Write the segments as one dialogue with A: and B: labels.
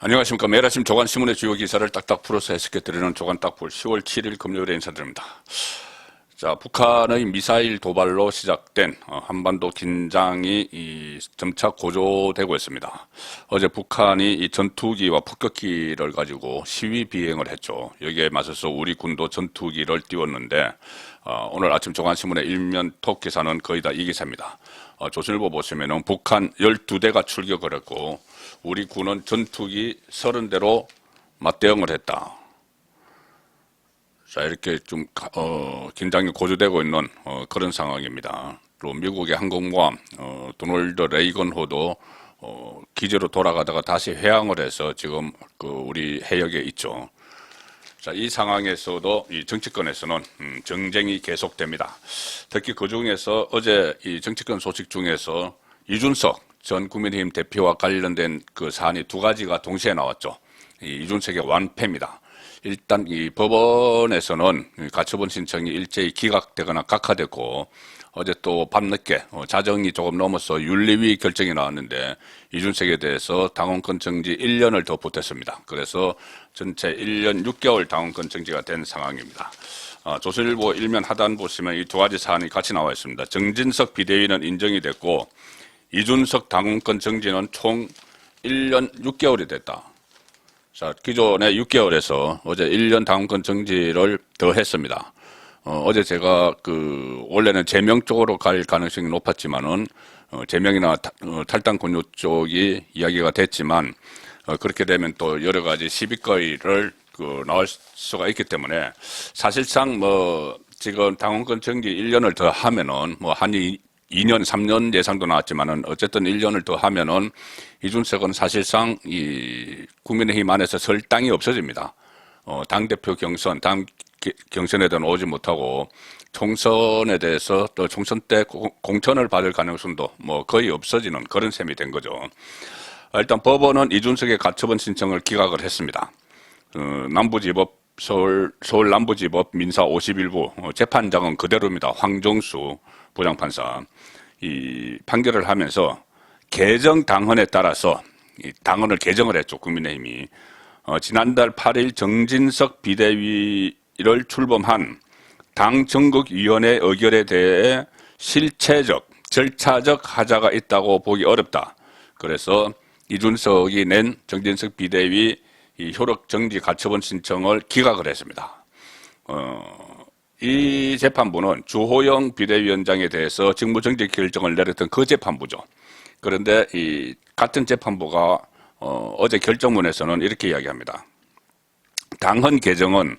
A: 안녕하십니까. 매일 아침 조간신문의 주요 기사를 딱딱 풀어서 해석해드리는 조간딱풀 10월 7일 금요일에 인사드립니다. 자, 북한의 미사일 도발로 시작된 한반도 긴장이 점차 고조되고 있습니다. 어제 북한이 이 전투기와 폭격기를 가지고 시위 비행을 했죠. 여기에 맞서서 우리 군도 전투기를 띄웠는데 오늘 아침 조간신문의 일면 톱 기사는 거의 다 이 기사입니다. 조선일보 보시면은 북한 12대가 출격을 했고 우리 군은 전투기 30대로 맞대응을 했다. 자, 이렇게 좀 긴장이 고조되고 있는 그런 상황입니다. 또 미국의 항공모함 도널드 레이건호도 기지로 돌아가다가 다시 회항을 해서 지금 우리 해역에 있죠. 자, 이 상황에서도 이 정치권에서는 정쟁이 계속됩니다. 특히 그 중에서 어제 이 정치권 소식 중에서 이준석 전 국민의힘 대표와 관련된 그 사안이 두 가지가 동시에 나왔죠. 이준석의 완패입니다. 일단 이 법원에서는 가처분 신청이 일제히 기각되거나 각하됐고 어제 또 밤늦게 자정이 조금 넘어서 윤리위 결정이 나왔는데 이준석에 대해서 당원권 정지 1년을 더 보탰습니다. 그래서 전체 1년 6개월 당원권 정지가 된 상황입니다. 조선일보 일면 하단 보시면 이 두 가지 사안이 같이 나와 있습니다. 정진석 비대위는 인정이 됐고 이준석 당원권 정지는 총 1년 6개월이 됐다. 자, 기존에 6개월에서 어제 1년 당원권 정지를 더 했습니다. 어제 제가 원래는 제명 쪽으로 갈 가능성이 높았지만은, 제명이나 탈당 권유 쪽이 이야기가 됐지만, 그렇게 되면 또 여러 가지 시비거리를 나올 수가 있기 때문에, 사실상 지금 당원권 정지 1년을 더 하면은, 한 2년, 3년 예상도 나왔지만은 어쨌든 1년을 더 하면은 이준석은 사실상 이 국민의힘 안에서 설 땅이 없어집니다. 당대표 경선, 당 경선에도 오지 못하고 총선에 대해서 또 총선 때 공천을 받을 가능성도 거의 없어지는 그런 셈이 된 거죠. 일단 법원은 이준석의 가처분 신청을 기각을 했습니다. 남부지법 서울 남부지법 민사 51부 재판장은 그대로입니다. 황정수 부장판사 이 판결을 하면서 개정 당헌에 따라서 이 당헌을 개정을 했죠. 국민의힘이 지난달 8일 정진석 비대위를 출범한 당 전국위원회 의결에 대해 실체적, 절차적 하자가 있다고 보기 어렵다. 그래서 이준석이 낸 정진석 비대위 이 효력 정지 가처분 신청을 기각을 했습니다. 이 재판부는 주호영 비대위원장에 대해서 직무정지 결정을 내렸던 그 재판부죠. 그런데 이 같은 재판부가 어제 결정문에서는 이렇게 이야기합니다. 당헌 개정은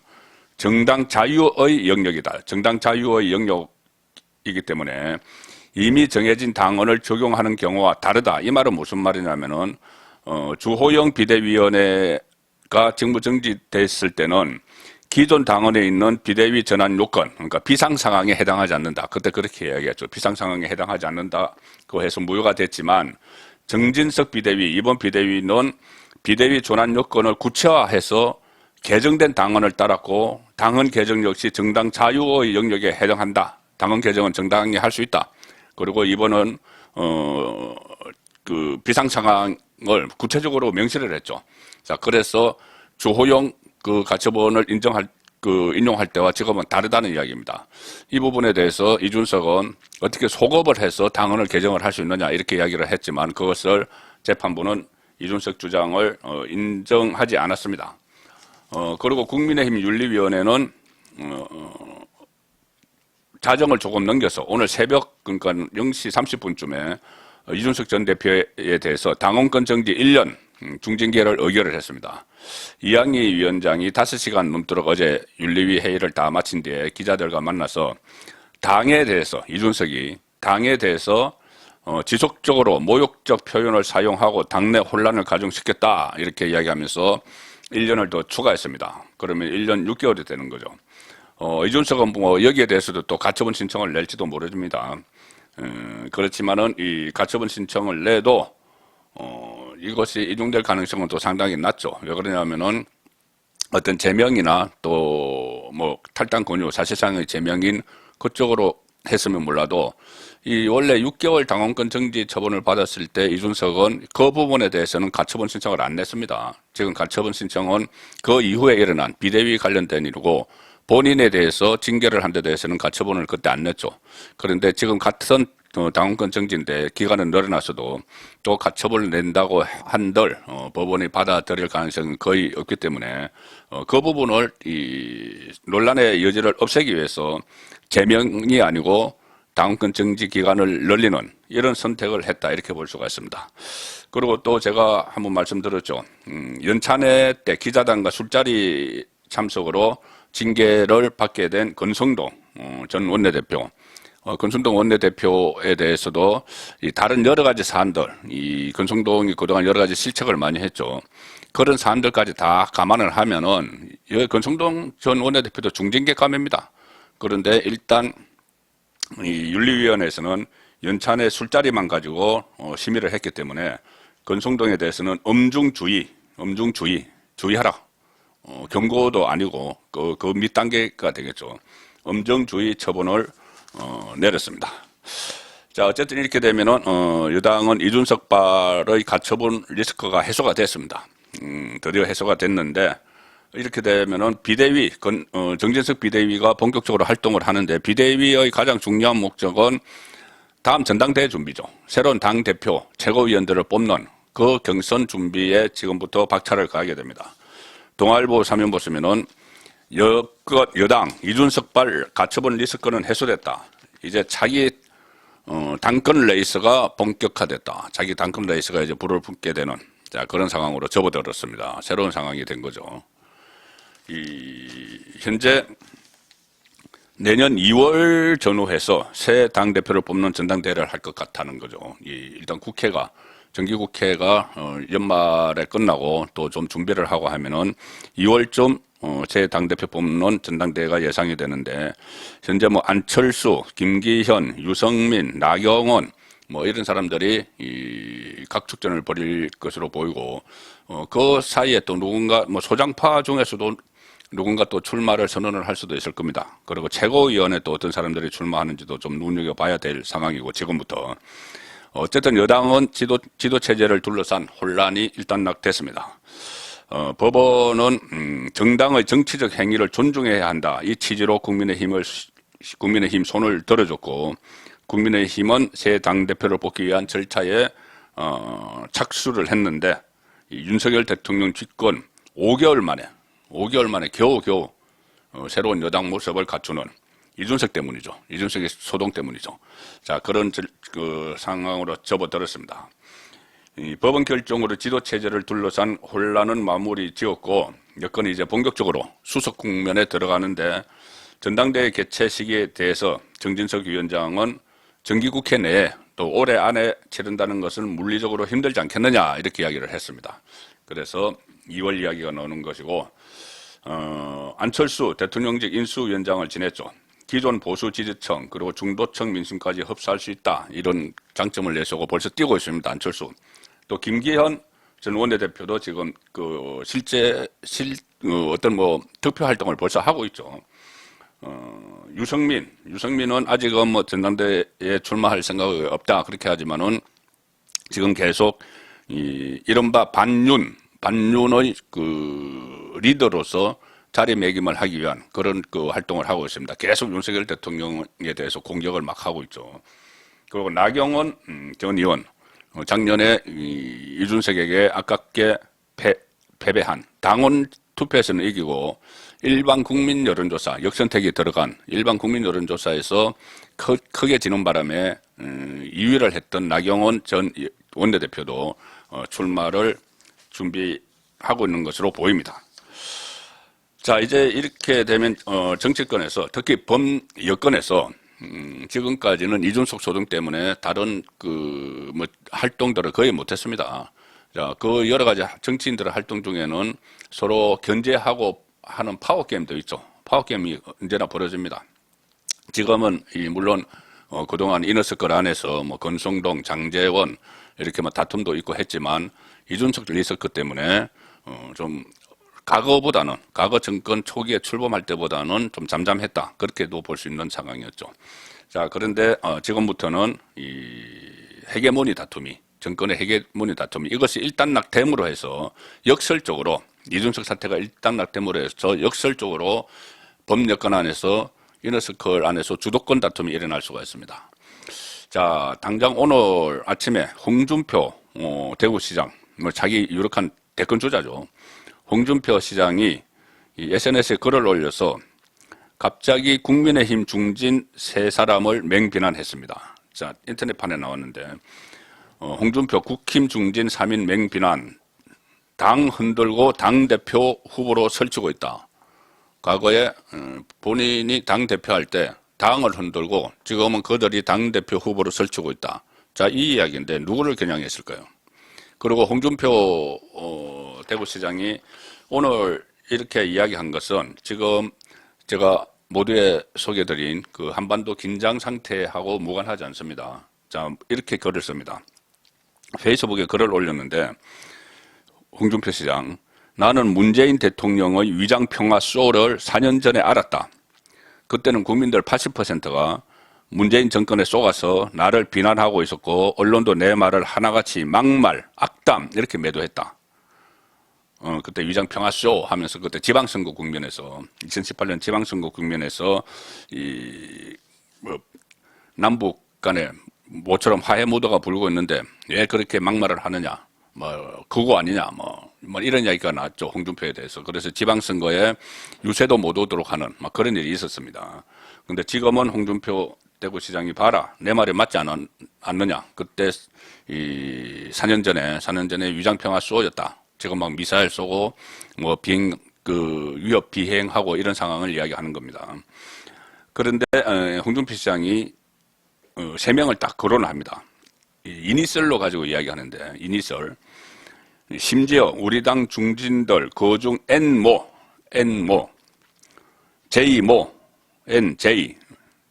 A: 정당 자유의 영역이다. 정당 자유의 영역이기 때문에 이미 정해진 당헌을 적용하는 경우와 다르다. 이 말은 무슨 말이냐면은 주호영 비대위원회가 직무정지됐을 때는 기존 당원에 있는 비대위 전환 요건, 그러니까 비상 상황에 해당하지 않는다. 그때 그렇게 이야기했죠. 비상 상황에 해당하지 않는다. 그거 해서 무효가 됐지만 정진석 비대위, 이번 비대위는 비대위 전환 요건을 구체화해서 개정된 당헌을 따랐고 당헌 개정 역시 정당 자유의 영역에 해당한다. 당헌 개정은 정당이 할 수 있다. 그리고 이번은 비상 상황을 구체적으로 명시를 했죠. 자, 그래서 주호영 가처분을 인용할 때와 지금은 다르다는 이야기입니다. 이 부분에 대해서 이준석은 어떻게 소급을 해서 당헌을 개정을 할 수 있느냐 이렇게 이야기를 했지만 그것을 재판부는 이준석 주장을 인정하지 않았습니다. 그리고 국민의힘 윤리위원회는 자정을 조금 넘겨서 오늘 새벽 그러니까 0시 30분쯤에 이준석 전 대표에 대해서 당원권 정지 1년 중징계를 의결을 했습니다. 이양희 위원장이 5시간 넘도록 어제 윤리위 회의를 다 마친 뒤에 기자들과 만나서 당에 대해서 이준석이 당에 대해서 지속적으로 모욕적 표현을 사용하고 당내 혼란을 가중시켰다 이렇게 이야기하면서 1년을 더 추가했습니다. 그러면 1년 6개월이 되는 거죠. 이준석은 여기에 대해서도 또 가처분 신청을 낼지도 모릅니다. 그렇지만은 이 가처분 신청을 내도 이것이 인용될 가능성은 또 상당히 낮죠. 왜 그러냐면은 어떤 제명이나 또 탈당 권유, 사실상의 제명인 그쪽으로 했으면 몰라도 이 원래 6개월 당원권 정지 처분을 받았을 때 이준석은 그 부분에 대해서는 가처분 신청을 안 냈습니다. 지금 가처분 신청은 그 이후에 일어난 비대위 관련된 일이고 본인에 대해서 징계를 한 데 대해서는 가처분을 그때 안 냈죠. 그런데 지금 같은 당원권 정지인데 기간은 늘어났어도 또 가처분을 낸다고 한들 법원이 받아들일 가능성은 거의 없기 때문에 그 부분을 이 논란의 여지를 없애기 위해서 제명이 아니고 당원권 정지 기간을 늘리는 이런 선택을 했다 이렇게 볼 수가 있습니다. 그리고 또 제가 한번 말씀드렸죠. 연찬회 때 기자단과 술자리 참석으로 징계를 받게 된 권성동 전 원내대표, 권성동 원내대표에 대해서도 이 다른 여러 가지 사안들, 이 권성동이 그동안 여러 가지 실책을 많이 했죠. 그런 사안들까지 다 감안을 하면은 권성동 전 원내대표도 중징계 감입니다. 그런데 일단 이 윤리위원회에서는 연찬의 술자리만 가지고 심의를 했기 때문에 권성동에 대해서는 주의하라. 경고도 아니고 그 밑단계가 되겠죠. 엄중주의 처분을 내렸습니다. 자, 어쨌든 이렇게 되면은 여당은 이준석발의 가처분 리스크가 해소가 됐습니다. 드디어 해소가 됐는데 이렇게 되면은 비대위, 정진석 비대위가 본격적으로 활동을 하는데 비대위의 가장 중요한 목적은 다음 전당대회 준비죠. 새로운 당대표, 최고위원들을 뽑는 그 경선 준비에 지금부터 박차를 가하게 됩니다. 동아일보 사면 보시면은 여당 이준석발 가처분 리스크는 해소됐다. 이제 자기 당권 레이스가 본격화됐다. 자기 당권 레이스가 이제 불을 붙게 되는 그런 상황으로 접어들었습니다. 새로운 상황이 된 거죠. 현재 내년 2월 전후해서 새 당대표를 뽑는 전당대회를 할 것 같다는 거죠. 일단 정기국회가 연말에 끝나고 또 좀 준비를 하고 하면은 2월쯤 새 당대표 뽑는 전당대회가 예상이 되는데 현재 뭐 안철수, 김기현, 유성민, 나경원 뭐 이런 사람들이 이 각축전을 벌일 것으로 보이고 그 사이에 또 누군가 뭐 소장파 중에서도 누군가 또 출마를 선언을 할 수도 있을 겁니다. 그리고 최고위원회 또 어떤 사람들이 출마하는지도 좀 눈여겨봐야 될 상황이고 지금부터 어쨌든 여당은 지도체제를 둘러싼 혼란이 일단락됐습니다. 법원은 정당의 정치적 행위를 존중해야 한다. 이 취지로 국민의힘 손을 들어줬고 국민의힘은 새 당대표를 뽑기 위한 절차에 착수를 했는데 윤석열 대통령 집권 5개월 만에 겨우 새로운 여당 모습을 갖추는 이준석 때문이죠. 이준석의 소동 때문이죠. 자, 그런 그 상황으로 접어들었습니다. 이 법원 결정으로 지도체제를 둘러싼 혼란은 마무리 지었고 여건이 이제 본격적으로 수석 국면에 들어가는데 전당대회 개최 시기에 대해서 정진석 위원장은 정기국회 내에 또 올해 안에 치른다는 것은 물리적으로 힘들지 않겠느냐 이렇게 이야기를 했습니다. 그래서 2월 이야기가 나오는 것이고 안철수 대통령직 인수위원장을 지냈죠. 기존 보수 지지층 그리고 중도층 민심까지 흡수할 수 있다 이런 장점을 내세우고 벌써 뛰고 있습니다. 안철수. 또 김기현 전 원내대표도 지금 그 어떤 뭐 득표 활동을 벌써 하고 있죠. 유성민은 아직은 뭐 전당대회에 출마할 생각이 없다 그렇게 하지만은 지금 계속 이른바 반윤의 그 리더로서 자리매김을 하기 위한 그런 그 활동을 하고 있습니다. 계속 윤석열 대통령에 대해서 공격을 막 하고 있죠. 그리고 나경원 전 의원 작년에 이준석에게 아깝게 패배한 당원 투표에서는 이기고 일반 국민 여론조사 역선택이 들어간 일반 국민 여론조사에서 크게 지는 바람에 2위를 했던 나경원 전 원내대표도 출마를 준비하고 있는 것으로 보입니다. 자, 이제 이렇게 되면 정치권에서 특히 여권에서 지금까지는 이준석 소동 때문에 다른 뭐 활동들을 거의 못했습니다. 자, 그 여러 가지 정치인들의 활동 중에는 서로 견제하고 하는 파워 게임도 있죠. 파워 게임이 언제나 벌어집니다. 지금은 물론 그동안 이너서클 안에서 뭐 권성동, 장제원 이렇게 뭐 다툼도 있고 했지만 이준석 리스크 때문에 좀 과거 정권 초기에 출범할 때보다는 좀 잠잠했다. 그렇게도 볼 수 있는 상황이었죠. 자, 그런데 지금부터는 이 헤게모니 다툼이, 정권의 헤게모니 다툼이 이것이 일단락됨으로 해서 역설적으로 이준석 사태가 일단락됨으로 해서 역설적으로 법여건 안에서 이너서클 안에서 주도권 다툼이 일어날 수가 있습니다. 자, 당장 오늘 아침에 홍준표 대구시장, 자기 유력한 대권 주자죠. 홍준표 시장이 이 SNS에 글을 올려서 갑자기 국민의힘 중진 세 사람을 맹비난했습니다. 자, 인터넷판에 나왔는데 홍준표 국힘 중진 3인 맹비난, 당 흔들고 당대표 후보로 설치고 있다. 과거에 본인이 당대표할 때 당을 흔들고 지금은 그들이 당대표 후보로 설치고 있다. 자, 이 이야기인데 누구를 겨냥했을까요? 그리고 홍준표 대구시장이 오늘 이렇게 이야기한 것은 지금 제가 모두에 소개드린 그 한반도 긴장 상태하고 무관하지 않습니다. 자, 이렇게 글을 씁니다. 페이스북에 글을 올렸는데 홍준표 시장, 나는 문재인 대통령의 위장평화 쇼를 4년 전에 알았다. 그때는 국민들 80%가 문재인 정권에 속아서 나를 비난하고 있었고 언론도 내 말을 하나같이 막말, 악담 이렇게 매도했다. 그때 위장평화쇼 하면서 그때 지방선거 국면에서 2018년 지방선거 국면에서 남북 간에 모처럼 화해 무드가 불고 있는데 왜 그렇게 막말을 하느냐, 그거 아니냐, 이런 이야기가 나왔죠. 홍준표에 대해서. 그래서 지방선거에 유세도 못 오도록 하는 그런 일이 있었습니다. 근데 지금은 홍준표 대구시장이 봐라, 내 말이 맞지 않느냐. 그때 4년 전에 위장평화 쏘였다. 지금 막 미사일 쏘고 위협 비행하고 이런 상황을 이야기하는 겁니다. 그런데 홍준표 시장이 3명을 딱 거론을 합니다. 이니셜로 가지고 이야기하는데, 이니셜. 심지어 우리 당 중진들 그중 N모, J모, NJ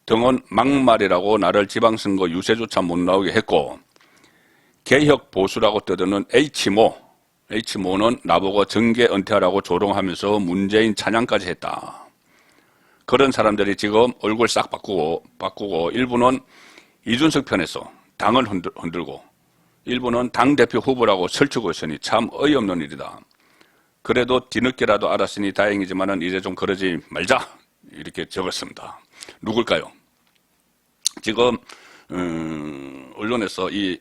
A: 등은 막말이라고 나를 지방선거 유세조차 못 나오게 했고, 개혁 보수라고 떠드는 H모는 나보고 정계 은퇴하라고 조롱하면서 문재인 찬양까지 했다. 그런 사람들이 지금 얼굴 싹 바꾸고 일부는 이준석 편에서 당을 흔들고 일부는 당대표 후보라고 설치고 있으니 참 어이없는 일이다. 그래도 뒤늦게라도 알았으니 다행이지만 이제 좀 그러지 말자. 이렇게 적었습니다. 누굴까요? 지금 언론에서 이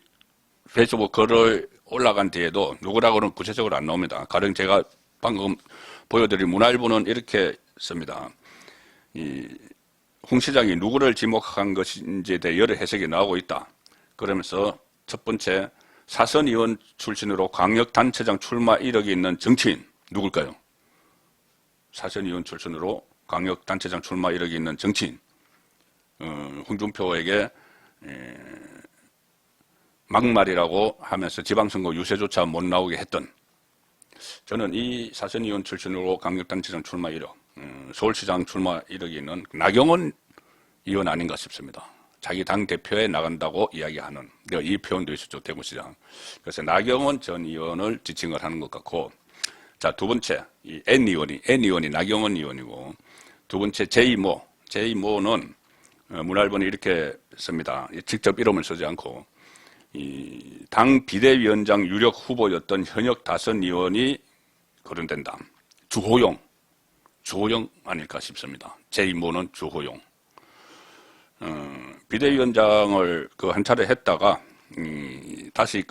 A: 페이스북 글을 올라간 뒤에도 누구라고는 구체적으로 안 나옵니다. 가령 제가 방금 보여드린 문화일보는 이렇게 씁니다. 홍 시장이 누구를 지목한 것인지에 대해 여러 해석이 나오고 있다. 그러면서 첫 번째, 사선 의원 출신으로 광역단체장 출마 이력이 있는 정치인, 누굴까요? 사선 의원 출신으로 광역단체장 출마 이력이 있는 정치인, 홍준표에게 막말이라고 하면서 지방선거 유세조차 못 나오게 했던, 저는 이 사선 의원 출신으로 광역단체장 출마 이력, 서울시장 출마 이력이 있는 나경원 의원 아닌가 싶습니다. 자기 당 대표에 나간다고 이야기하는, 이 표현도 있었죠, 대구시장. 그래서 나경원 전 의원을 지칭을 하는 것 같고, 자, 두 번째, 이 N 의원이 나경원 의원이고, 두 번째 J모는 문화일보는 이렇게 씁니다. 직접 이름을 쓰지 않고, 당 비대위원장 유력 후보였던 현역 다선 의원이 거론된다. 주호영 아닐까 싶습니다. J모는 주호영. 비대위원장을 한 차례 했다가 다시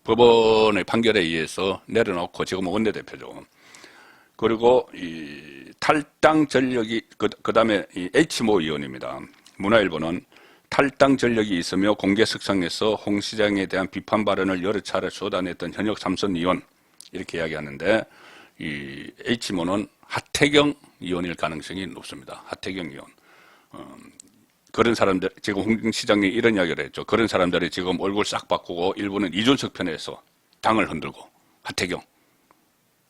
A: 법원의 판결에 의해서 내려놓고 지금은 원내대표죠. 그리고 이 탈당 전력이 그다음에 이 H모 의원입니다. 문화일보는 탈당 전력이 있으며 공개석상에서 홍 시장에 대한 비판 발언을 여러 차례 쏟아냈던 현역 삼선 의원, 이렇게 이야기하는데, 이 H모는 하태경 의원일 가능성이 높습니다. 하태경 의원. 그런 사람들, 지금 홍 시장이 이런 이야기를 했죠. 그런 사람들이 지금 얼굴 싹 바꾸고 일부는 이준석 편에서 당을 흔들고, 하태경.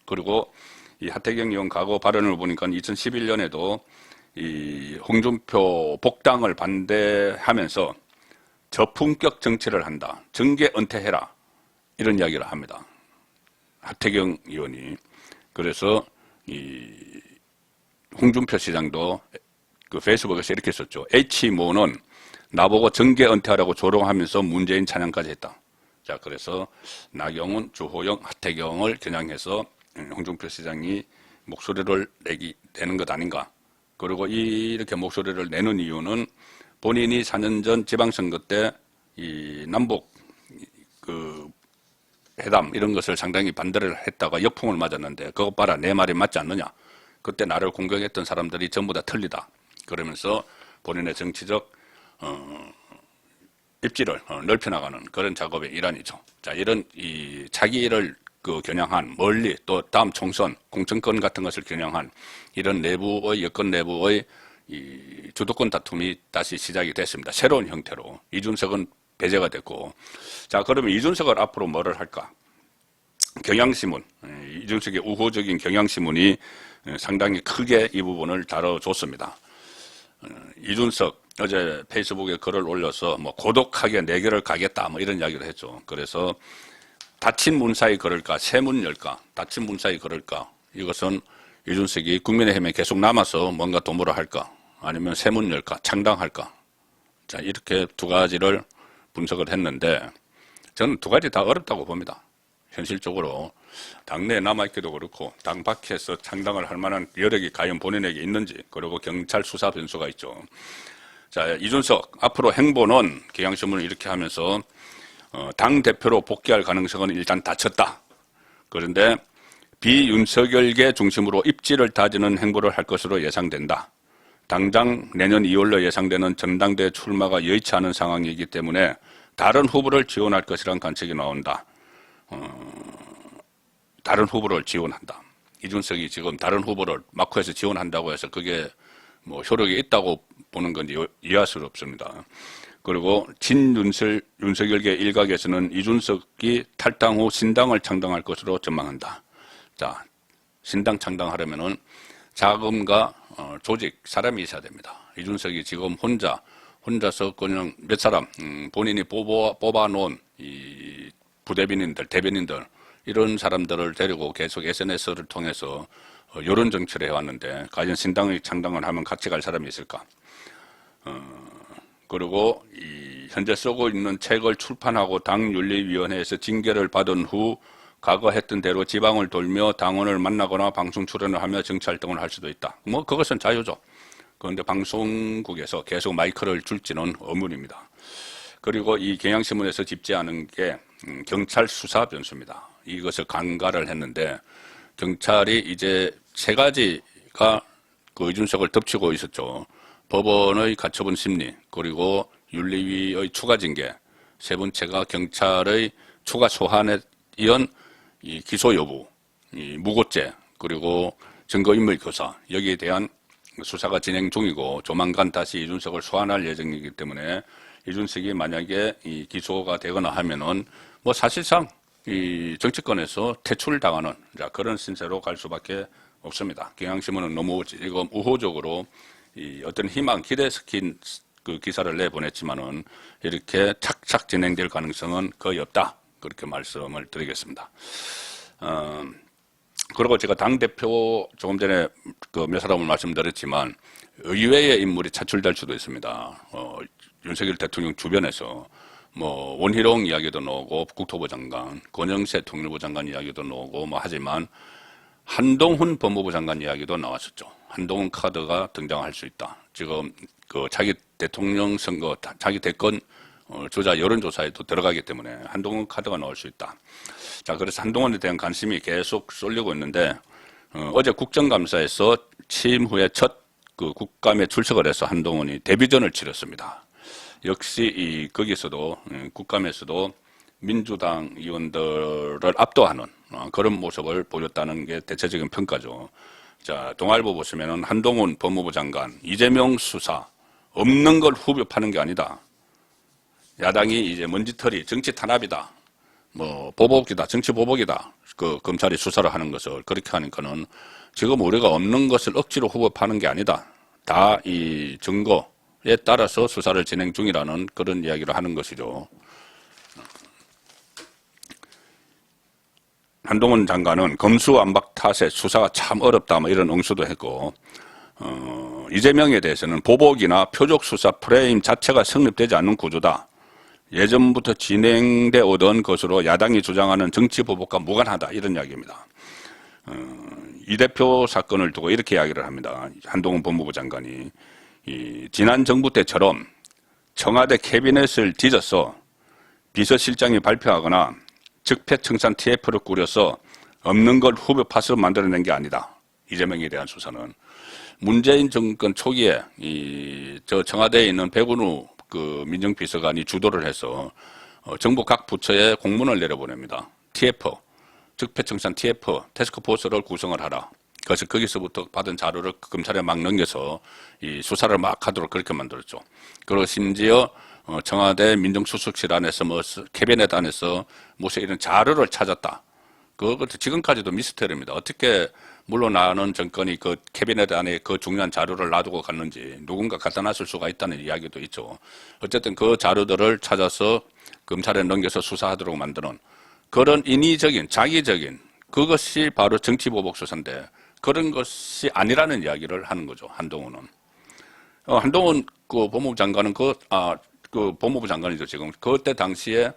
A: 그리고 이 하태경 의원 과거 발언을 보니까 2011년에도 이 홍준표 복당을 반대하면서 저품격 정치를 한다. 정계 은퇴해라. 이런 이야기를 합니다. 하태경 의원이. 그래서 홍준표 시장도 그 페이스북에서 이렇게 썼죠. H모는 나보고 정계 은퇴하라고 조롱하면서 문재인 찬양까지 했다. 자, 그래서 나경원, 주호영, 하태경을 겨냥해서 홍준표 시장이 목소리를 내는 것 아닌가. 그리고 이렇게 목소리를 내는 이유는 본인이 4년 전 지방선거 때 이 남북 그 회담 이런 것을 상당히 반대를 했다가 역풍을 맞았는데 그것 봐라 내 말이 맞지 않느냐. 그때 나를 공격했던 사람들이 전부 다 틀리다. 그러면서 본인의 정치적 입지를 넓혀나가는 그런 작업의 일환이죠. 자, 이런 자기를 겨냥한 멀리 또 다음 총선 공천권 같은 것을 겨냥한 이런 내부의 여권 내부의 이 주도권 다툼이 다시 시작이 됐습니다. 새로운 형태로 이준석은 배제가 됐고, 자 그러면 이준석을 앞으로 뭐를 할까? 경향신문, 이준석의 우호적인 경향신문이 상당히 크게 이 부분을 다뤄줬습니다. 이준석 어제 페이스북에 글을 올려서 뭐 고독하게 내 길을 가겠다 뭐 이런 이야기를 했죠. 그래서 닫힌 문 사이 걸을까, 새 문 열까, 닫힌 문 사이 걸을까, 이것은 이준석이 국민의힘에 계속 남아서 뭔가 도모를 할까, 아니면 새 문 열까, 창당할까. 자, 이렇게 두 가지를 분석을 했는데 저는 두 가지 다 어렵다고 봅니다. 현실적으로 당내에 남아있기도 그렇고 당 밖에서 창당을 할 만한 여력이 과연 본인에게 있는지, 그리고 경찰 수사 변수가 있죠. 자, 이준석 앞으로 행보는 경향신문을 이렇게 하면서 당 대표로 복귀할 가능성은 일단 닫혔다. 그런데 비윤석열계 중심으로 입지를 다지는 행보를 할 것으로 예상된다. 당장 내년 2월로 예상되는 전당대회 출마가 여의치 않은 상황이기 때문에 다른 후보를 지원할 것이라는 관측이 나온다. 다른 후보를 지원한다. 이준석이 지금 다른 후보를 마크에서 지원한다고 해서 그게 뭐 효력이 있다고 보는 건지 이해할 수 없습니다. 그리고 윤석열계 일각에서는 이준석이 탈당 후 신당을 창당할 것으로 전망한다. 자, 신당 창당하려면은 자금과 조직, 사람이 있어야 됩니다. 이준석이 지금 혼자서 그냥 몇 사람, 본인이 뽑아놓은 이 부대변인들, 대변인들, 이런 사람들을 데리고 계속 SNS를 통해서 여론 정치를 해왔는데, 과연 신당의 창당을 하면 같이 갈 사람이 있을까? 그리고 현재 쓰고 있는 책을 출판하고 당윤리위원회에서 징계를 받은 후 과거 했던 대로 지방을 돌며 당원을 만나거나 방송 출연을 하며 정치활동을 할 수도 있다. 뭐 그것은 자유죠. 그런데 방송국에서 계속 마이크를 줄지는 의문입니다. 그리고 이 경향신문에서 짚지 않은 게 경찰 수사 변수입니다. 이것을 간과를 했는데 경찰이 이제 세 가지가 그 이준석을 덮치고 있었죠. 법원의 가처분 심리, 그리고 윤리위의 추가 징계, 세 번째가 경찰의 추가 소환에 이은 이 기소 여부, 이 무고죄, 그리고 증거인멸 교사, 여기에 대한 수사가 진행 중이고 조만간 다시 이준석을 소환할 예정이기 때문에 이준석이 만약에 이 기소가 되거나 하면은 뭐 사실상 이 정치권에서 퇴출당하는 그런 신세로 갈 수밖에 없습니다. 경향신문은 너무 지금 우호적으로 이 어떤 희망, 기대 스킨 그 기사를 내보냈지만은 이렇게 착착 진행될 가능성은 거의 없다. 그렇게 말씀을 드리겠습니다. 그리고 제가 당대표 조금 전에 그 몇 사람을 말씀드렸지만 의외의 인물이 차출될 수도 있습니다. 윤석열 대통령 주변에서 뭐 원희룡 이야기도 나오고 국토부 장관, 권영세 통일부 장관 이야기도 나오고 뭐 하지만 한동훈 법무부 장관 이야기도 나왔었죠. 한동훈 카드가 등장할 수 있다. 지금 그 자기 대통령 선거, 자기 대권 주자 여론조사에도 들어가기 때문에 한동훈 카드가 나올 수 있다. 자, 그래서 한동훈에 대한 관심이 계속 쏠리고 있는데 어제 국정감사에서 취임 후에 첫 그 국감에 출석을 해서 한동훈이 데뷔전을 치렀습니다. 역시 거기서도 국감에서도 민주당 의원들을 압도하는 그런 모습을 보였다는 게 대체적인 평가죠. 자, 동아일보 보시면은 한동훈 법무부 장관, 이재명 수사 없는 걸 후벼 파는 게 아니다. 야당이 이제 먼지털이 정치 탄압이다. 뭐 보복이다, 정치 보복이다. 그 검찰이 수사를 하는 것을 그렇게 하니까는 지금 우리가 없는 것을 억지로 후벼 파는 게 아니다. 다 이 증거에 따라서 수사를 진행 중이라는 그런 이야기를 하는 것이죠. 한동훈 장관은 검수완박 탓에 수사가 참 어렵다 뭐 이런 응수도 했고 이재명에 대해서는 보복이나 표적 수사 프레임 자체가 성립되지 않는 구조다. 예전부터 진행돼 오던 것으로 야당이 주장하는 정치 보복과 무관하다 이런 이야기입니다. 이 대표 사건을 두고 이렇게 이야기를 합니다. 한동훈 법무부 장관이 지난 정부 때처럼 청와대 캐비넷을 뒤져서 비서실장이 발표하거나 적폐청산 TF를 꾸려서 없는 걸 후벼 파서 만들어낸 게 아니다. 이재명에 대한 수사는 문재인 정권 초기에 저 청와대에 있는 백운우 그 민정비서관이 주도를 해서 정부 각 부처에 공문을 내려보냅니다. TF, 적폐청산 TF 태스크포스를 구성을 하라. 그래서 거기서부터 받은 자료를 검찰에 막 넘겨서 이 수사를 막 하도록 그렇게 만들었죠. 그리고 심지어 청와대 민정수석실 안에서 뭐 캐비넷 안에서 무슨 이런 자료를 찾았다. 그것도 지금까지도 미스터리입니다. 어떻게 물러나는 정권이 그 캐비넷 안에 그 중요한 자료를 놔두고 갔는지 누군가 갖다 놨을 수가 있다는 이야기도 있죠. 어쨌든 그 자료들을 찾아서 검찰에 넘겨서 수사하도록 만드는 그런 인위적인 자기적인 그것이 바로 정치보복 수사인데 그런 것이 아니라는 이야기를 하는 거죠. 한동훈은. 한동훈 그 법무부 장관은 그 법무부 장관이죠 지금. 그때 당시에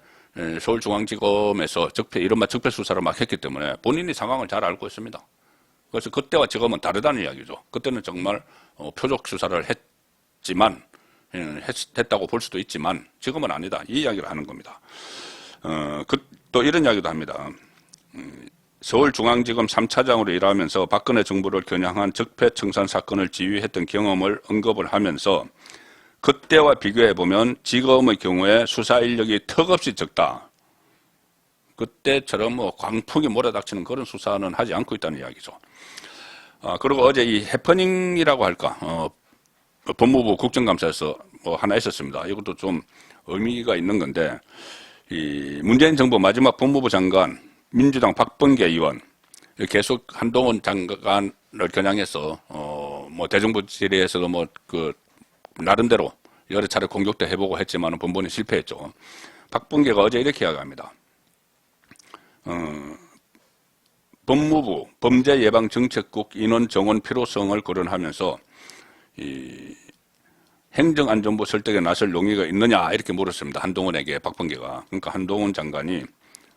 A: 서울중앙지검에서 이른바 적폐 수사를 막 했기 때문에 본인이 상황을 잘 알고 있습니다. 그래서 그때와 지금은 다르다는 이야기죠. 그때는 정말 표적 수사를 했지만 했다고 볼 수도 있지만 지금은 아니다. 이 이야기를 하는 겁니다. 또 이런 이야기도 합니다. 서울중앙지검 3차장으로 일하면서 박근혜 정부를 겨냥한 적폐청산 사건을 지휘했던 경험을 언급을 하면서 그때와 비교해보면 지금의 경우에 수사 인력이 턱없이 적다. 그때처럼 뭐 광풍이 몰아닥치는 그런 수사는 하지 않고 있다는 이야기죠. 그리고 어제 이 해퍼닝이라고 할까, 법무부 국정감사에서 뭐 하나 있었습니다. 이것도 좀 의미가 있는 건데, 이 문재인 정부 마지막 법무부 장관, 민주당 박범계 의원, 계속 한동훈 장관을 겨냥해서, 뭐 대정부 질의에서도 뭐 나름대로 여러 차례 공격도 해보고 했지만 번번이 실패했죠. 박범계가 어제 이렇게 이야기합니다. 법무부 범죄예방정책국 인원 정원 필요성을 거론하면서 이 행정안전부 설득에 나설 용의가 있느냐 이렇게 물었습니다. 한동훈에게 박범계가. 그러니까 한동훈 장관이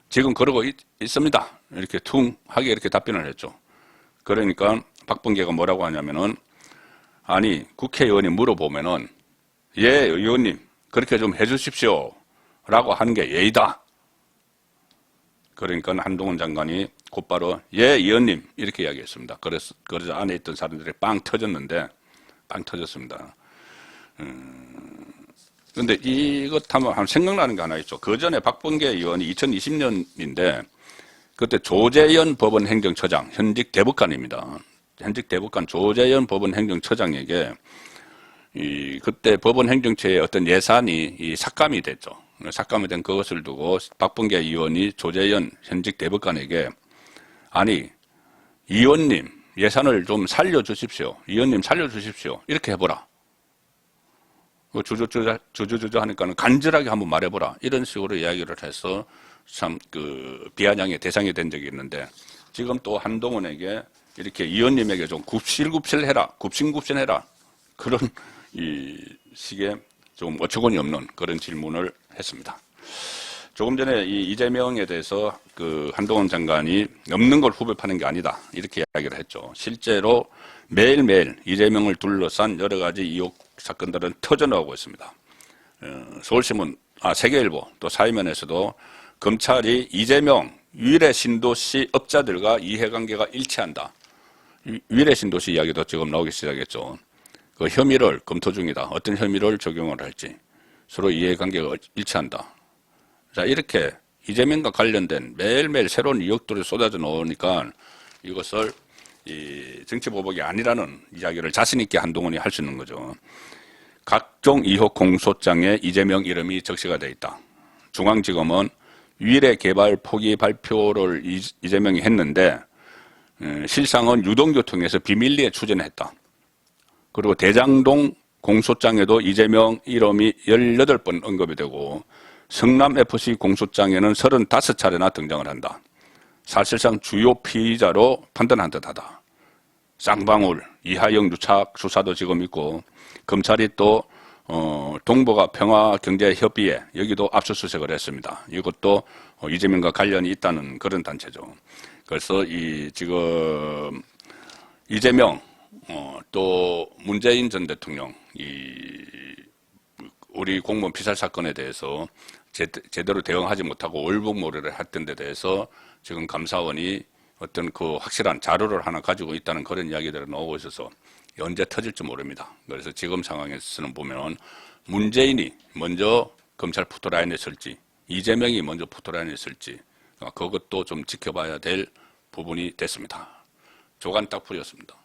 A: 지금 그러고 있습니다. 이렇게 퉁하게 이렇게 답변을 했죠. 그러니까 박범계가 뭐라고 하냐면은 아니 국회의원이 물어보면은 예 의원님 그렇게 좀 해주십시오 라고 하는 게 예의다. 그러니까 한동훈 장관이 곧바로 예 의원님 이렇게 이야기했습니다. 그래서 안에 있던 사람들이 빵 터졌는데 빵 터졌습니다. 그런데 이것 하면 생각나는 게 하나 있죠. 그 전에 박범계 의원이 2020년인데 그때 조재현 법원 행정처장 현직 대법관입니다. 현직 대법관 조재현 법원 행정처장에게 그때 법원 행정처의 어떤 예산이 삭감이 됐죠. 삭감이 된 그것을 두고 박범계 의원이 조재현 현직 대법관에게 아니 의원님 예산을 좀 살려주십시오. 의원님 살려주십시오. 이렇게 해보라. 주저주저 하니까는 간절하게 한번 말해보라. 이런 식으로 이야기를 해서 참 비아냥의 대상이 된 적이 있는데 지금 또 한동훈에게 이렇게 의원님에게 좀 굽신굽신해라. 그런 이 식의 좀 어처구니 없는 그런 질문을 했습니다. 조금 전에 이재명에 대해서 한동훈 장관이 없는 걸 후벼 파는 게 아니다. 이렇게 이야기를 했죠. 실제로 매일매일 이재명을 둘러싼 여러 가지 의혹 사건들은 터져나오고 있습니다. 서울신문, 세계일보, 또 사회면에서도 검찰이 이재명 위례 신도시 업자들과 이해관계가 일치한다. 위례 신도시 이야기도 지금 나오기 시작했죠. 그 혐의를 검토 중이다. 어떤 혐의를 적용을 할지 서로 이해관계가 일치한다. 자, 이렇게 이재명과 관련된 매일매일 새로운 의혹들이 쏟아져 나오니까 이것을 정치보복이 아니라는 이야기를 자신 있게 한동훈이 할 수 있는 거죠. 각종 의혹 공소장에 이재명 이름이 적시가 되어 있다. 중앙지검은 위례 개발 포기 발표를 이재명이 했는데 실상은 유동교통에서 비밀리에 추진했다. 그리고 대장동 공소장에도 이재명 이름이 18번 언급이 되고 성남FC 공소장에는 35차례나 등장을 한다. 사실상 주요 피의자로 판단한 듯하다. 쌍방울, 이하영 유착 수사도 지금 있고 검찰이 또 동북아 평화경제협의회 여기도 압수수색을 했습니다. 이것도 이재명과 관련이 있다는 그런 단체죠. 그래서 지금 이재명 또 문재인 전 대통령 우리 공무원 피살 사건에 대해서 제대로 대응하지 못하고 월북몰이를 했던 데 대해서 지금 감사원이 어떤 그 확실한 자료를 하나 가지고 있다는 그런 이야기들이 나오고 있어서 언제 터질지 모릅니다. 그래서 지금 상황에서는 보면 문재인이 먼저 검찰 푸드라인에 설지 이재명이 먼저 푸드라인에 설지 그것도 좀 지켜봐야 될 부분이 됐습니다. 조간 딱풀이었습니다.